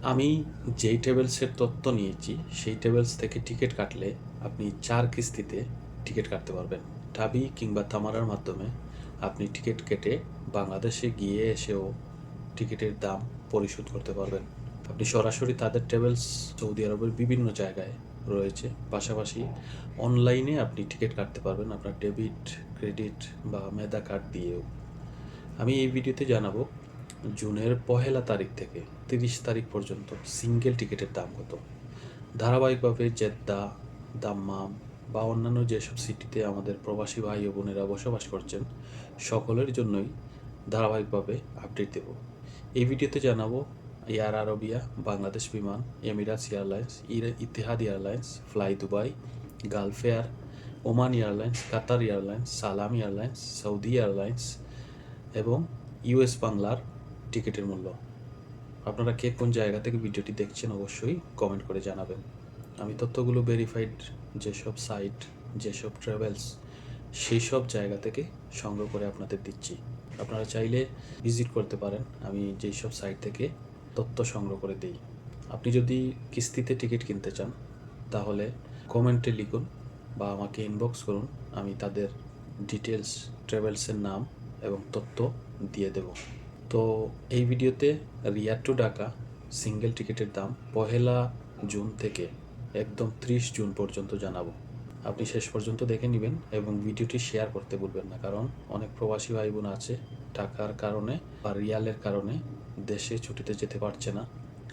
আমি যেই ট্রাভেলসের তথ্য নিয়েছি সেই ট্রাভেলস থেকে টিকিট কাটলে আপনি ৪ কিস্তিতে টিকিট কাটতে পারবেন। ঢাবি কিংবা তামারার মাধ্যমে আপনি টিকিট কেটে বাংলাদেশে গিয়ে এসেও টিকিটের দাম পরিশোধ করতে পারবেন। আপনি সরাসরি তাদের ট্রাভেলস সৌদি আরবের বিভিন্ন জায়গায় রয়েছে। পাশাপাশি অনলাইনে আপনি টিকিট কাটতে পারবেন আপনার ডেবিট, ক্রেডিট বা মেধা কার্ড দিয়েও। আমি এই ভিডিওতে জানাবো জুনের ১লা তারিখ থেকে ৩০ তারিখ পর্যন্ত সিঙ্গেল টিকিটের দাম কত। ধারাবাহিকভাবে জেদ্দা, দাম্মাম বা অন্যান্য যেসব সিটিতে আমাদের প্রবাসী ভাই ও বোনেরা বসবাস করছেন সকলের জন্যই ধারাবাহিকভাবে আপডেট দেব। এই ভিডিওতে জানাবো এয়ার আরবিয়া, বাংলাদেশ বিমান, Emirates airlines, Etihad airlines, fly Dubai, Gulf air, Oman airlines, কাতার এয়ারলাইন্স, সালাম এয়ারলাইন্স, সৌদি এয়ারলাইন্স এবং ইউএস বাংলার টিকিটের মূল্য। আপনারা কে কোন জায়গা থেকে ভিডিওটি দেখছেন অবশ্যই কমেন্ট করে জানাবেন। আমি তথ্যগুলো ভেরিফাইড যেসব সাইট, যেসব ট্রাভেলস সেই সব জায়গা থেকে সংগ্রহ করে আপনাদের দিচ্ছি। আপনারা চাইলে ভিজিট করতে পারেন আমি যেই সব সাইট থেকে তথ্য সংগ্রহ করে দিই। আপনি যদি কিস্তিতে টিকিট কিনতে চান তাহলে কমেন্টে লিখুন বা আমাকে ইনবক্স করুন, আমি তাদের ডিটেলস, ট্রাভেলসের নাম এবং তথ্য দিয়ে দেব। তো এই ভিডিওতে রিয়াদ টু ঢাকা সিঙ্গেল টিকিটের দাম ১লা জুন থেকে একদম ৩০ জুন পর্যন্ত জানাবো। আপনি শেষ পর্যন্ত দেখে নেবেন এবং ভিডিওটি শেয়ার করতে ভুলবেন না, কারণ অনেক প্রবাসী ভাই বোন আছে টাকার কারণে বা রিয়ালের কারণে দেশে ছুটিতে যেতে পারছে না,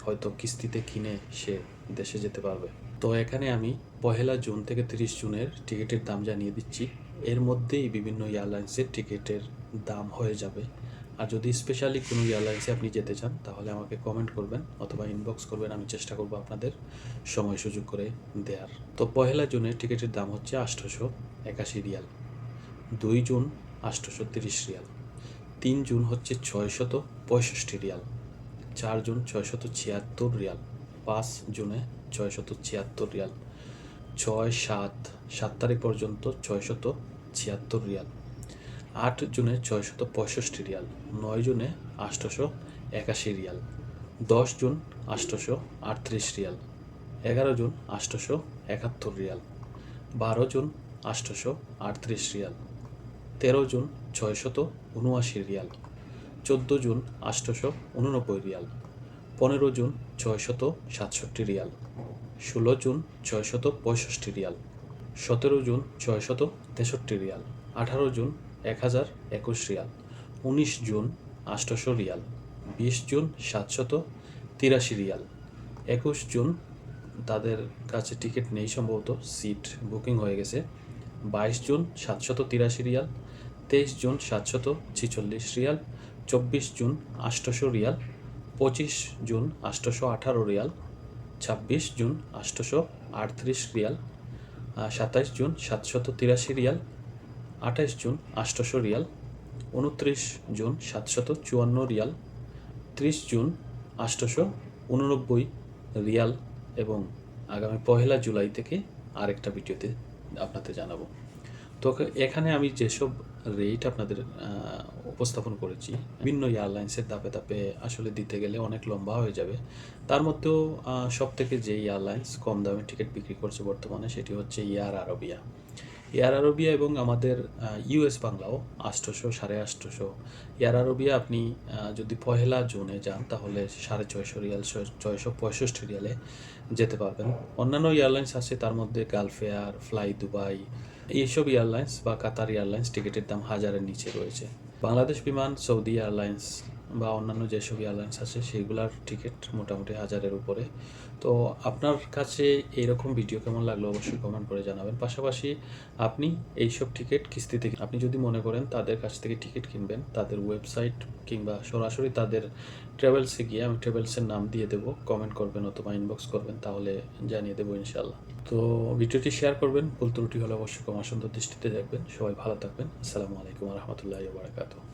হয়তো কিস্তিতে কিনে সে দেশে যেতে পারবে। তো এখানে আমি ১লা জুন থেকে ৩০ জুনের টিকিটের দাম জানিয়ে দিচ্ছি। এর মধ্যেই বিভিন্ন এয়ারলাইন্সের টিকিটের দাম হয়ে যাবে। আর যদি স্পেশালি কোনো এয়ারলাইন্সে আপনি যেতে চান তাহলে আমাকে কমেন্ট করবেন অথবা ইনবক্স করবেন, আমি চেষ্টা করব আপনাদের সময় সুযোগ করে দেওয়ার। তো ১লা জুনের টিকিটের দাম হচ্ছে ৮৮১ রিয়াল, ২ জুন ৮৩০ রিয়াল, ৩ জুন হচ্ছে ৬৬৫ রিয়াল, ৪ জুন ৬৭৬ রিয়াল, ৫ জুনে ৬৭৬ রিয়াল, ৬-৭ তারিখ পর্যন্ত ৬৭৬ রিয়াল, ৮ জুনে ৬৬৫ রিয়াল, ৯ জুনে ৮৮১ Real, ১০ June ৮৩৮ Real, ১১ June ৮৭১ Real, ১২ June ৮৩৮ Real, ১৩ June ৬৭৯ Real, ১৪ June ৮৮৯ Real, ১৫ June ৬৬৭ Real, ১৬ June ৬৬৫ Real, ১৭ June ৬৬৩ Real, ১৮ June ১০২১ Real, ১৯ June ৮০০ Real, ২০ June ৭৮৩ Real, ২১ June তাদের কাছে ticket নেই, সম্ভবত seat booking হয়ে গেছে, ২২ June ৭৮৩ Real, ২৩ June ৭৪৬ Real, ২৪ June ৮০০ Real, ২৫ June ৮১৮ Real, ২৬ June ৮৩৮ Real, ২৭ June ৭৮৩ Real, ২৮ June ৮০০ Real, ২৯ June ৭৫৪ Real, ৩০ June ৮৮৯ Real এবং আগামী ১লা জুলাই থেকে আরেকটা ভিডিওতে আপনাদের জানাবো। তো এখানে আমি যেসব রেট আপনাদের উপস্থাপন করেছি বিভিন্ন এয়ারলাইন্সের ধাপে ধাপে আসলে দিতে গেলে অনেক লম্বা হয়ে যাবে। তার মধ্যেও সবথেকে যে এয়ারলাইন্স কম দামে টিকিট বিক্রি করছে বর্তমানে সেটি হচ্ছে এয়ার আরবিয়া। এয়ার আরবিয়া এবং আমাদের ইউএস বাংলাও ৮০০, ৮৫০। এয়ার আরবিয়া আপনি যদি ১লা জুনে যান তাহলে ৬৫০ রিয়াল, ৬৬৫ রিয়ালে যেতে পারবেন। অন্যান্য এয়ারলাইন্স আছে, তার মধ্যে গালফ এয়ার, ফ্লাই দুবাই, এইসব এয়ারলাইন্স বা কাতার এয়ারলাইন্স টিকিটের দাম ১০০০-এর নিচে রয়েছে। বাংলাদেশ বিমান, সৌদি এয়ারলাইন্স বা অন্যান্য যেসব এয়ারলাইন্স আছে সেগুলার টিকিট মোটামুটি ১০০০-এর উপরে। তো আপনার কাছে এইরকম ভিডিও কেমন লাগলো অবশ্যই কমেন্ট করে জানাবেন। পাশাপাশি আপনি এইসব টিকিট কিস্তিতে আপনি যদি মনে করেন তাদের কাছ থেকে টিকিট কিনবেন, তাদের ওয়েবসাইট কিংবা সরাসরি তাদের ট্রাভেলসে গিয়ে আমি ট্রাভেলসের নাম দিয়ে দেবো, কমেন্ট করবেন অথবা ইনবক্স করবেন, তাহলে জানিয়ে দেবো ইনশাআল্লাহ। তো ভিডিওটি শেয়ার করবেন, ভুল ত্রুটি হলে অবশ্যই ক্ষমা সুন্দর দৃষ্টিতে দেখবেন। সবাই ভালো থাকবেন। আসসালামু আলাইকুম ওয়া রাহমাতুল্লাহি ওয়া বারাকাতুহু।